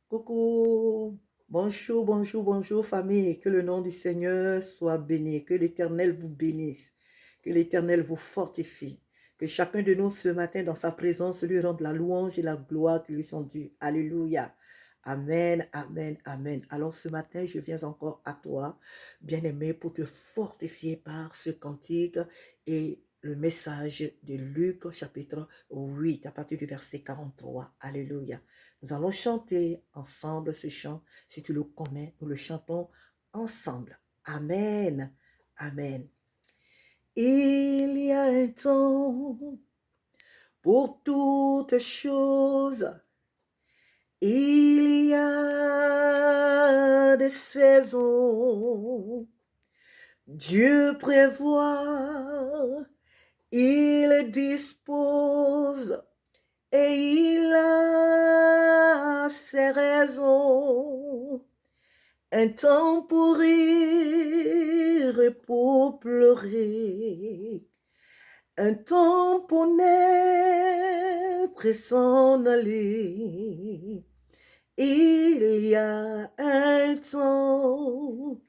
Coucou, bonjour, bonjour, bonjour famille, que le nom du Seigneur soit béni, que l'Éternel vous bénisse, que l'Éternel vous fortifie, que chacun de nous ce matin dans sa présence lui rende la louange et la gloire qui lui sont dues. Alléluia. Amen, amen, amen. Alors ce matin, je viens encore à toi, bien-aimé, pour te fortifier par ce cantique et le message de Luc chapitre 8 à partir du verset 43. Alléluia. Nous allons chanter ensemble ce chant. Si tu le connais, nous le chantons ensemble. Amen. Amen. Il y a un temps pour toutes choses. Il y a des saisons. Dieu prévoit, il dispose et il a ses raisons. Un temps pour rire et pour pleurer, un temps pour naître et s'en aller. Il y a un temps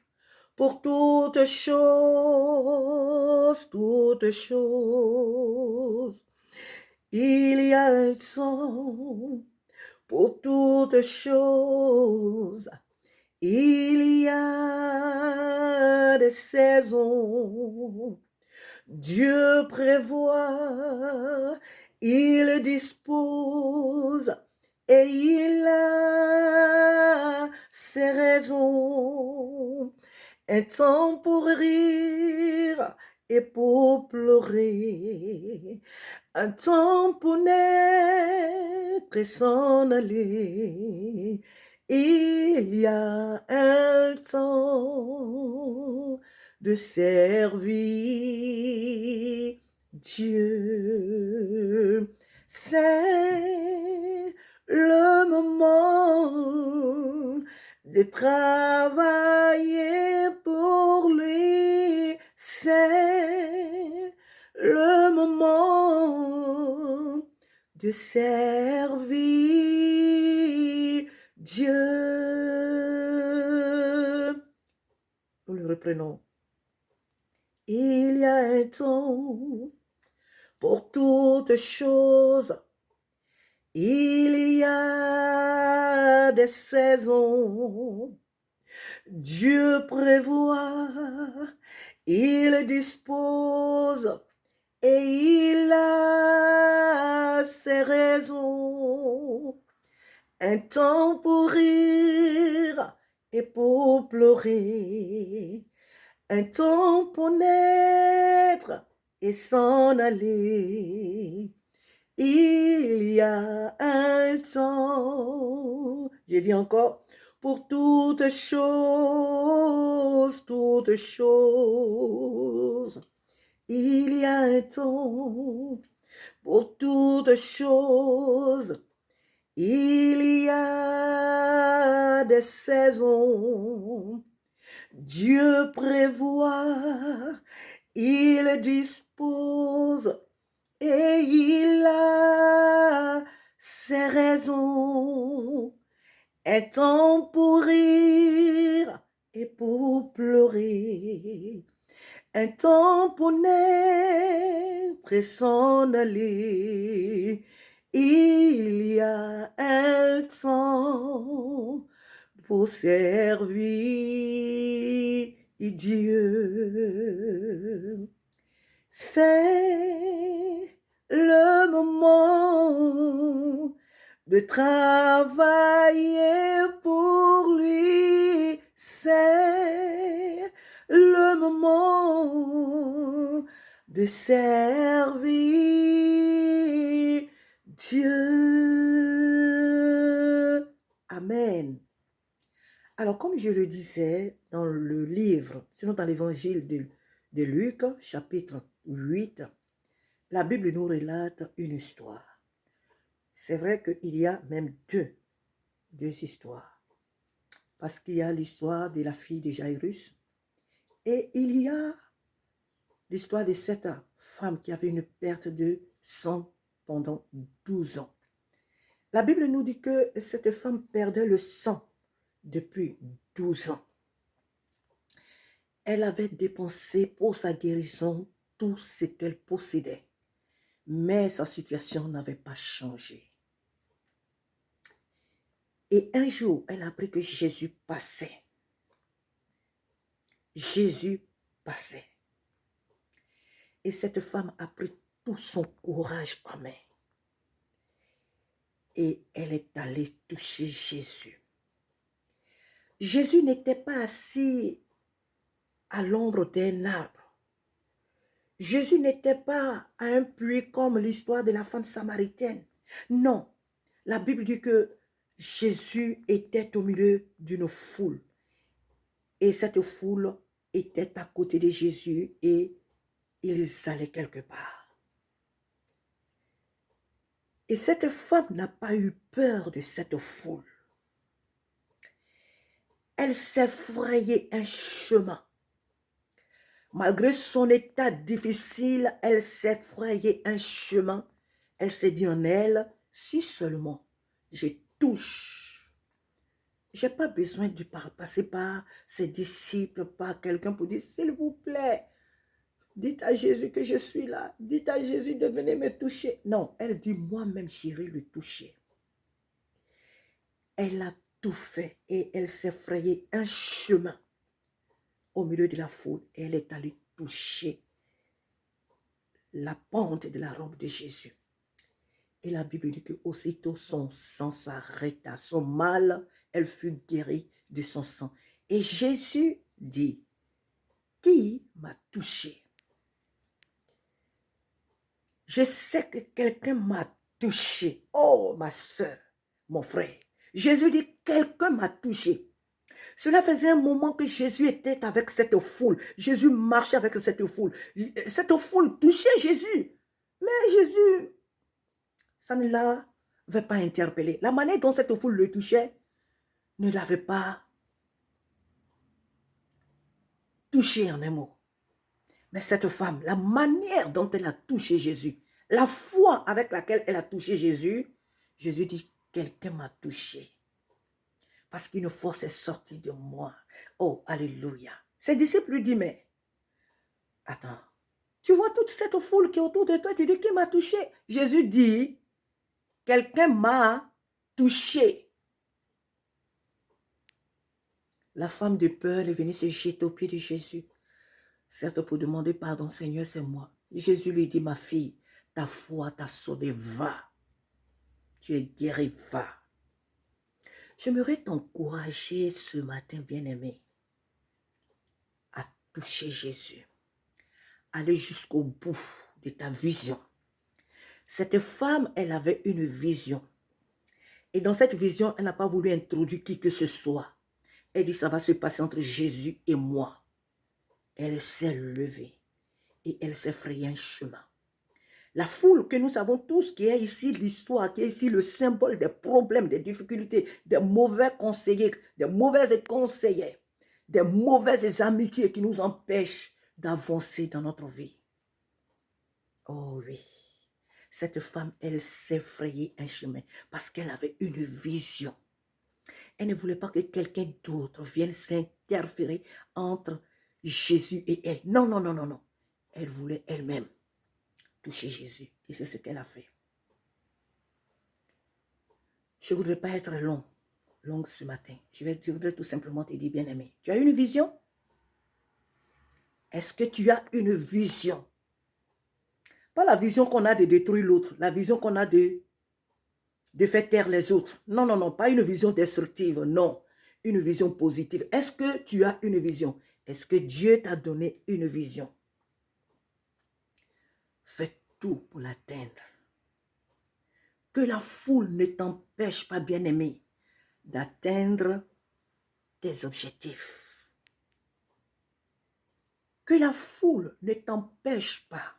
pour toutes choses, toutes choses. Il y a un temps pour toutes choses. Il y a des saisons, Dieu prévoit, il dispose et il a ses raisons. Un temps pour rire et pour pleurer, un temps pour naître et s'en aller. Il y a un temps de servir Dieu. C'est le moment de travailler pour lui. C'est le moment de servir Dieu. Nous le reprenons. Il y a un temps pour toutes choses. Il y a des saisons. Dieu prévoit, il dispose et il a ses raisons. Un temps pour rire et pour pleurer, un temps pour naître et s'en aller. Il y a un temps, j'ai dit encore, pour toutes choses, toutes choses. Il y a un temps pour toutes choses. Il y a des saisons. Dieu prévoit, il dispose et il a ses raisons. Un temps pour rire et pour pleurer, un temps pour naître et s'en aller. Il y a un temps pour servir Dieu. C'est le moment de travailler pour lui. C'est le moment de servir Dieu. Amen. Alors, comme je le disais dans le livre, sinon dans l'évangile de Luc, chapitre 8, la Bible nous relate une histoire. C'est vrai qu'il y a même deux histoires. Parce qu'il y a l'histoire de la fille de Jairus et il y a l'histoire de cette femme qui avait une perte de sang pendant 12 ans. La Bible nous dit que cette femme perdait le sang depuis 12 ans. Elle avait dépensé pour sa guérison tout ce qu'elle possédait, mais sa situation n'avait pas changé. Et un jour, elle a appris que Jésus passait. Jésus passait. Et cette femme a pris tout son courage en main. Et elle est allée toucher Jésus. Jésus n'était pas assis à l'ombre d'un arbre. Jésus n'était pas à un puits comme l'histoire de la femme samaritaine. Non, la Bible dit que Jésus était au milieu d'une foule. Et cette foule était à côté de Jésus et ils allaient quelque part. Et cette femme n'a pas eu peur de cette foule. Elle s'est frayé un chemin. Malgré son état difficile, elle s'est frayé un chemin. Elle s'est dit en elle, si seulement je touche. Je n'ai pas besoin de passer par ses disciples, par quelqu'un pour dire, s'il vous plaît, dites à Jésus que je suis là. Dites à Jésus de venir me toucher. Non, elle dit, moi-même, j'irai le toucher. Elle a tout fait et elle s'est frayé un chemin au milieu de la foule. Et elle est allée toucher la pente de la robe de Jésus. Et la Bible dit que aussitôt son sang s'arrêta, son mal, elle fut guérie de son sang. Et Jésus dit, qui m'a touché? Je sais que quelqu'un m'a touché. Oh, ma soeur, mon frère. Jésus dit, quelqu'un m'a touché. Cela faisait un moment que Jésus était avec cette foule. Jésus marchait avec cette foule. Cette foule touchait Jésus. Mais Jésus, ça ne l'avait pas interpellé. La manière dont cette foule le touchait ne l'avait pas touché en un mot. Mais cette femme, la manière dont elle a touché Jésus, la foi avec laquelle elle a touché Jésus, Jésus dit, quelqu'un m'a touché. Parce qu'une force est sortie de moi. Oh, alléluia. Ses disciples lui disent, mais attends, tu vois toute cette foule qui est autour de toi, tu dis, qui m'a touché? Jésus dit, quelqu'un m'a touché. La femme de peur est venue se jeter aux pieds de Jésus. Certes, pour demander pardon, Seigneur, c'est moi. Jésus lui dit, ma fille, ta foi t'a sauvée, va. Tu es guérie, va. J'aimerais t'encourager ce matin, bien-aimé, à toucher Jésus. Aller jusqu'au bout de ta vision. Cette femme, elle avait une vision. Et dans cette vision, elle n'a pas voulu introduire qui que ce soit. Elle dit, ça va se passer entre Jésus et moi. Elle s'est levée et elle s'est frayé un chemin. La foule que nous savons tous qui est ici l'histoire, qui est ici le symbole des problèmes, des difficultés, des mauvais conseillers, des mauvaises conseillères, des mauvaises amitiés qui nous empêchent d'avancer dans notre vie. Oh oui, cette femme, elle s'est frayé un chemin parce qu'elle avait une vision. Elle ne voulait pas que quelqu'un d'autre vienne s'interférer entre Jésus et elle. Non, non, non, non, non. Elle voulait elle-même toucher Jésus. Et c'est ce qu'elle a fait. Je ne voudrais pas être longue ce matin. Je voudrais tout simplement te dire, bien-aimé, tu as une vision? Est-ce que tu as une vision? Pas la vision qu'on a de détruire l'autre, la vision qu'on a de faire taire les autres. Non, non, non, pas une vision destructive, non. Une vision positive. Est-ce que tu as une vision? Est-ce que Dieu t'a donné une vision? Fais tout pour l'atteindre. Que la foule ne t'empêche pas, bien-aimé, d'atteindre tes objectifs. Que la foule ne t'empêche pas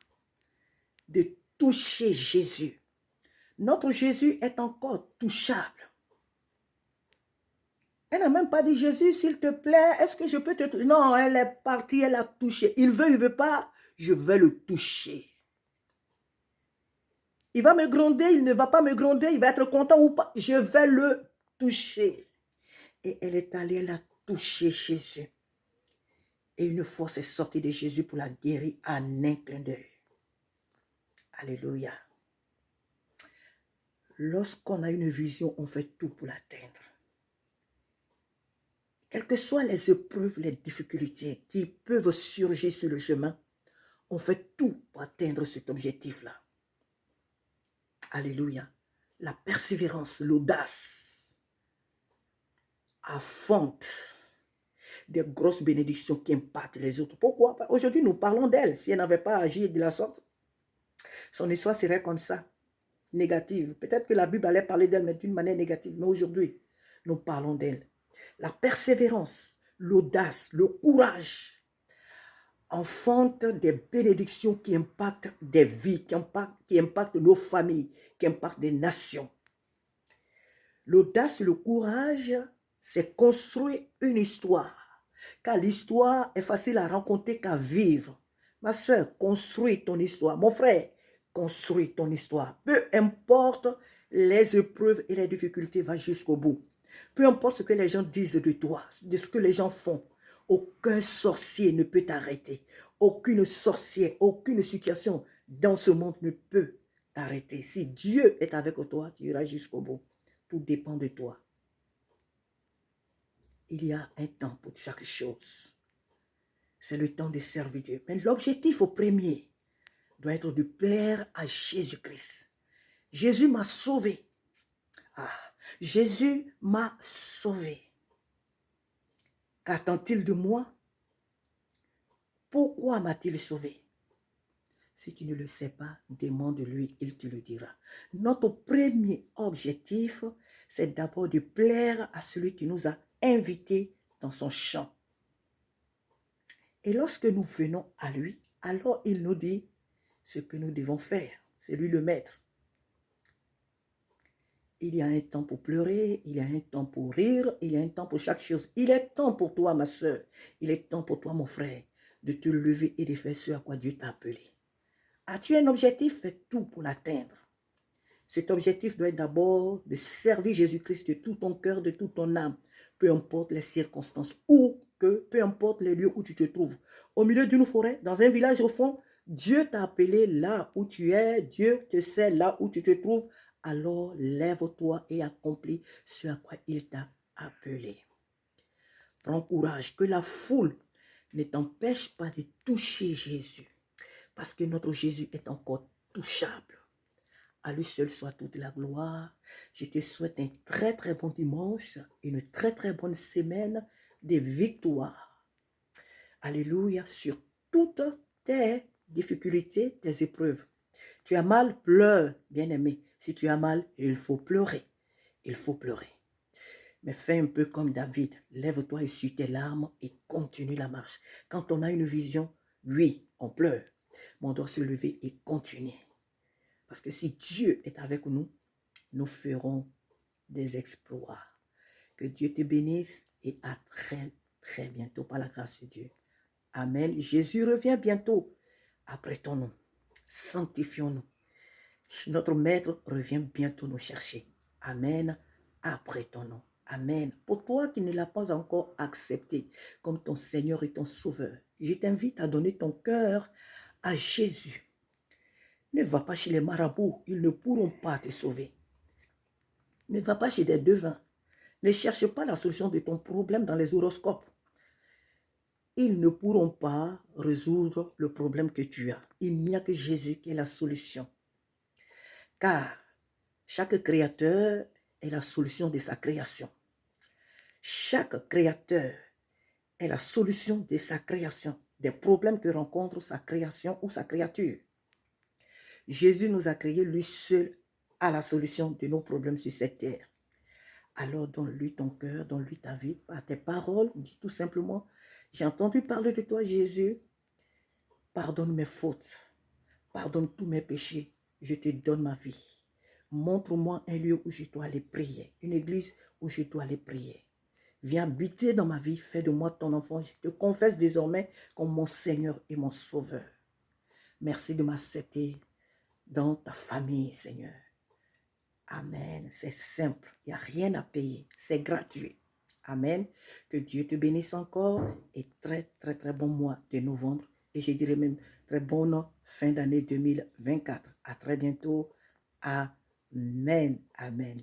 de toucher Jésus. Notre Jésus est encore touchable. Elle n'a même pas dit, Jésus, s'il te plaît, est-ce que je peux te toucher? Non, elle est partie, elle a touché. Il veut pas, je vais le toucher. Il va me gronder, il ne va pas me gronder, il va être content ou pas. Je vais le toucher. Et elle est allée la toucher Jésus. Et une force est sortie de Jésus pour la guérir en un clin d'œil. Alléluia. Lorsqu'on a une vision, on fait tout pour l'atteindre. Quelles que soient les épreuves, les difficultés qui peuvent surgir sur le chemin, on fait tout pour atteindre cet objectif-là. Alléluia. La persévérance, l'audace affronte des grosses bénédictions qui impactent les autres. Pourquoi? Aujourd'hui, nous parlons d'elle. Si elle n'avait pas agi de la sorte, son histoire serait comme ça, négative. Peut-être que la Bible allait parler d'elle, mais d'une manière négative. Mais aujourd'hui, nous parlons d'elle. La persévérance, l'audace, le courage enfantent des bénédictions qui impactent des vies, qui impactent nos familles, qui impactent des nations. L'audace et le courage, c'est construire une histoire. Car l'histoire est facile à raconter qu'à vivre. Ma soeur, construis ton histoire. Mon frère, construis ton histoire. Peu importe les épreuves et les difficultés, va jusqu'au bout. Peu importe ce que les gens disent de toi, de ce que les gens font, aucun sorcier ne peut t'arrêter. Aucune sorcière, aucune situation dans ce monde ne peut t'arrêter. Si Dieu est avec toi, tu iras jusqu'au bout. Tout dépend de toi. Il y a un temps pour chaque chose. C'est le temps de servir Dieu. Mais l'objectif au premier doit être de plaire à Jésus-Christ. Jésus m'a sauvé. Ah, Jésus m'a sauvé. Qu'attend-il de moi? Pourquoi m'a-t-il sauvé? Si tu ne le sais pas, demande-lui, il te le dira. Notre premier objectif, c'est d'abord de plaire à celui qui nous a invités dans son champ. Et lorsque nous venons à lui, alors il nous dit ce que nous devons faire. C'est lui le maître. Il y a un temps pour pleurer, il y a un temps pour rire, il y a un temps pour chaque chose. Il est temps pour toi, ma soeur, il est temps pour toi, mon frère, de te lever et de faire ce à quoi Dieu t'a appelé. As-tu un objectif? Fais tout pour l'atteindre. Cet objectif doit être d'abord de servir Jésus-Christ de tout ton cœur, de toute ton âme, peu importe les circonstances ou peu importe les lieux où tu te trouves. Au milieu d'une forêt, dans un village au fond, Dieu t'a appelé là où tu es, Dieu te sait là où tu te trouves, alors lève-toi et accomplis ce à quoi il t'a appelé. Prends courage, que la foule ne t'empêche pas de toucher Jésus, parce que notre Jésus est encore touchable. À lui seul soit toute la gloire. Je te souhaite un très très bon dimanche, une très très bonne semaine de victoire. Alléluia, sur toutes tes difficultés, tes épreuves. Tu as mal, pleure, bien-aimé. Si tu as mal, il faut pleurer. Il faut pleurer. Mais fais un peu comme David. Lève-toi, essuie tes larmes et continue la marche. Quand on a une vision, oui, on pleure. Mais on doit se lever et continuer. Parce que si Dieu est avec nous, nous ferons des exploits. Que Dieu te bénisse et à très, très bientôt par la grâce de Dieu. Amen. Jésus revient bientôt. Apprêtons-nous. Sanctifions-nous. Notre Maître revient bientôt nous chercher. Amen. Apprêtons-nous. Amen. Pour toi qui ne l'as pas encore accepté comme ton Seigneur et ton Sauveur, je t'invite à donner ton cœur à Jésus. Ne va pas chez les marabouts, ils ne pourront pas te sauver. Ne va pas chez des devins. Ne cherche pas la solution de ton problème dans les horoscopes. Ils ne pourront pas résoudre le problème que tu as. Il n'y a que Jésus qui est la solution. Car chaque créateur est la solution de sa création. Chaque créateur est la solution de sa création, des problèmes que rencontre sa création ou sa créature. Jésus nous a créés, lui seul a la solution de nos problèmes sur cette terre. Alors donne-lui ton cœur, donne-lui ta vie, par tes paroles, dis tout simplement, j'ai entendu parler de toi Jésus, pardonne mes fautes, pardonne tous mes péchés, je te donne ma vie. Montre-moi un lieu où je dois aller prier, une église où je dois aller prier. Viens habiter dans ma vie, fais de moi ton enfant, je te confesse désormais comme mon Seigneur et mon Sauveur. Merci de m'accepter dans ta famille, Seigneur. Amen. C'est simple. Il n'y a rien à payer. C'est gratuit. Amen. Que Dieu te bénisse encore et très, très, très bon mois de novembre. Et je dirais même très bonne fin d'année 2024. À très bientôt. Amen. Amen.